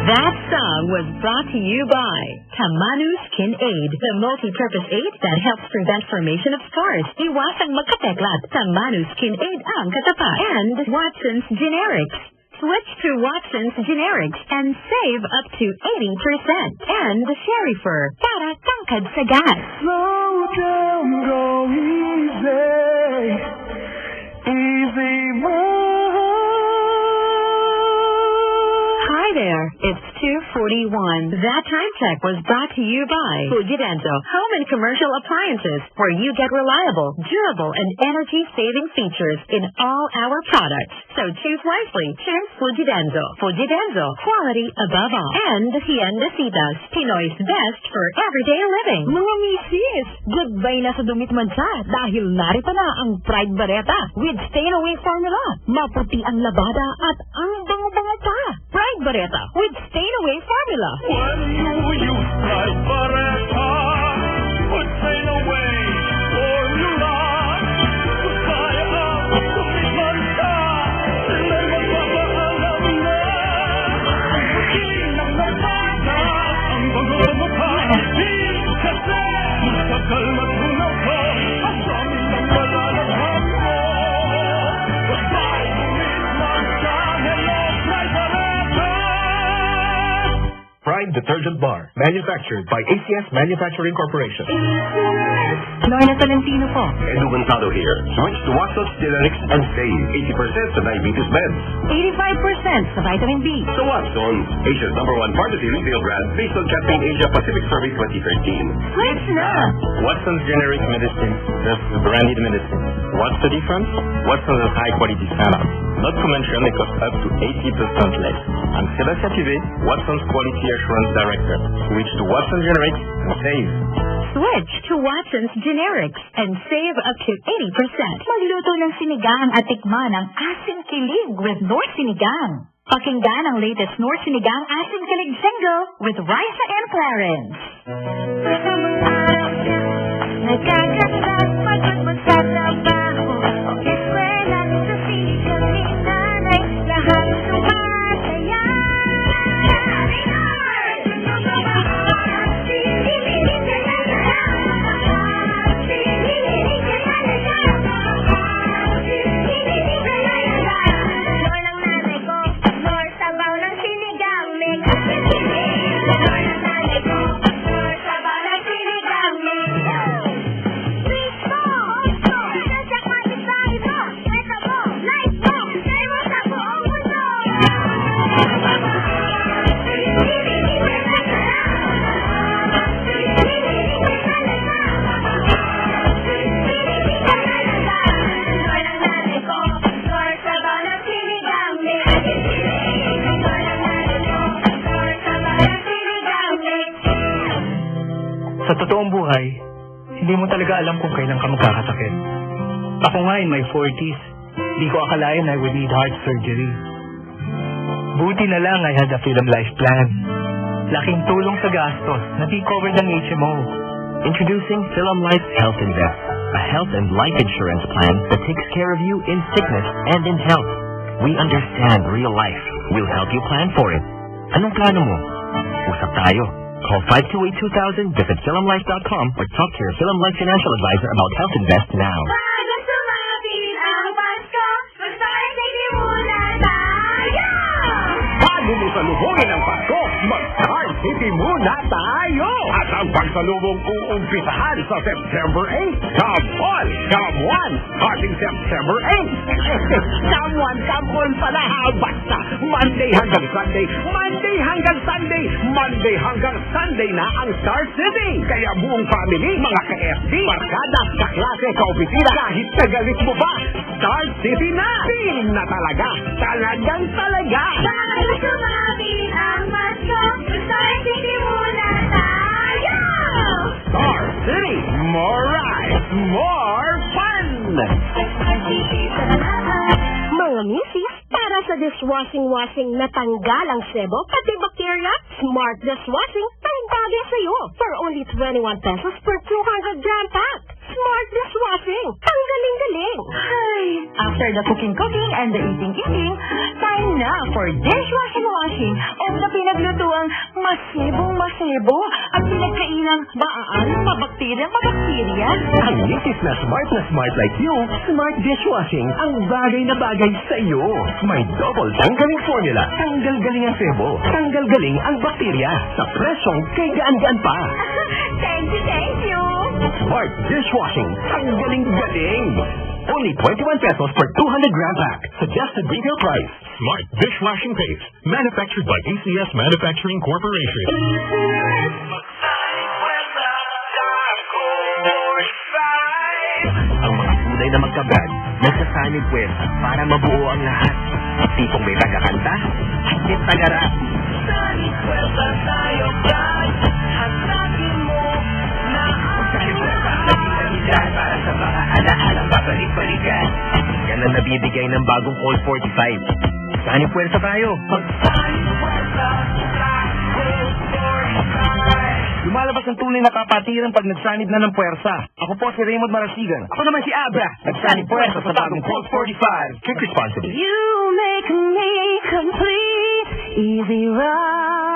That song was brought to you by Tamanu Skin Aid, the multi-purpose aid that helps prevent formation of scars. Iwasang magkapeklat. Tamanu Skin Aid ang katapat. And Watson's Generics. Switch to Watson's Generics and save up to 80%. And Sherry Fur, para tangkad sa gas. Slow down, go easy. Easy mode. Hi there, it's 2:41. That time check was brought to you by Fujidenso Home and Commercial Appliances, where you get reliable, durable, and energy-saving features in all our products. So choose wisely. Choose Fujidenso. Fujidenso, quality above all. And Tiendecitas, Pinoy's best for everyday living. Mga misis, goodbye na sa dumit mansa dahil narito na ang Pride Bareta with Stay-Away formula. Maputi ang labada at ang bango-bango pa. Pride Bareta with Stay-Away formula. When you use Pride Bareta with Stay-Away formula, goodbye ang dumit mansa. Sila'y magpapaalam na. Maputi ng labada, ang bango-bango pa. Di kasi matagal matunaw ko ang dami ng malalaghan mo. Goodbye, dumit mansa. Hello, Pride Bareta. Pride Detergent Bar, manufactured by ACS Manufacturing Corporation. Lorna Tolentino po. Edu Gonzalo here. Switch to Watson's Generics and save 80% sa diabetes meds. 85% sa vitamin B. So Watson's, Asia's #1 pharmacy retail brand based on Campaign Asia Pacific Survey 2013. Switch na! Watson's generic medicine versus branded medicine. What's the difference? Watson's has high quality standards. Not to mention they cost up to 80% less. I'm Sébastien Tuvet, Watson's Quality Assurance Director. Switch to Watson's Generics and save. Switch to Watson's Generics and save up to 80%. Magluto ng sinigang at tikman ang asin kilig with North Sinigang. Pakinggan ang latest North Sinigang asin kilig single with Raisa and Clarence. Nagkakasal pagod mo sa trabaho o eskwela sa sigang ni nanay, lahat sumasaya. Lord ng nanay ko, Lord sabaw ng sinigang, may kasisinig. Lord ng nanay ko, Lord sabaw ng sinigang, may Sa totoong buhay, hindi mo talaga alam kung kailan ka magkakasakit. Ako nga in my 40s, di ko akalain I would need heart surgery. Buti na lang I had a Film Life plan. Laking tulong sa gastos na di covered ng HMO. Introducing Film Life Health Invest, a health and life insurance plan that takes care of you in sickness and in health. We understand real life. We'll help you plan for it. Anong plano mo? Usap tayo. Call 528-2000, visit filmlife.com, or talk to your Film Life financial advisor about Health Invest now. Bago sumapit ang Pasko, mag-Star City muna tayo! Bago mo salubungin ang Pasko, mag-Star City muna tayo! At ang pagsalubong uumpisahan sa September 8. Come on! Come on! Starting September 8. Come on pala ha! Basta Monday hanggang Sunday, Monday hanggang Sunday, Monday hanggang Sunday na ang Star City. Kaya buong family, mga ka-FD, barkada, kaklase, kaopisina, kahit tagalit mo ba, Star City na! Feeling na talaga! Talagang talaga! Bago sumapit ang Pasko, mag-Star City muna tayo! Star City! More rides, more fun! Mga misis, para sa dishwashing na tanggal ang sebo, pati bacteria, Smart Dishwashing, tanggalin sa'yo for only 21 pesos per 200 gram pack. Smart Dishwashing, tanggaling-galing. After the cooking and the eating, time now for dishwashing o na pinaglutuang masebo at pinagkainang maaan, mabakterya. Ang misis na smart like you, smart dishwashing ang bagay na bagay sa iyo. May double tanggaling formula. Tanggal galing ang sebo. Tanggal galing ang bakterya. Sa presyong kay gaan-gaan pa. Thank you. Smart dishwashing. Tanggaling galing. Only 21 pesos per 200 gram pack. Suggested retail price. Smart dishwashing paste. Manufactured by ACS Manufacturing Corporation. Ang mga tunay na magkabrad, nagsasanib pwesta para mabuo ang lahat. Tipong may tagakanta, higit tagarap. Sanib pwesta tayo, brad. Hanapin mo na sanib pwesta naging para sa mga alaalang babalik-balikan. Yan ang nabibigay ng bagong Colt 45. Sanib pwesta tayo. Sanib pwesta tayo, Colt 45. Lumalabas ang tunay na kapatiran pag nagsanib na ng puwersa. Ako po si Raymond Marasigan. Ako naman si Abra. Nagsanib puwersa sa bagong Colt 45. Drink responsibly. You make me complete, easy ride.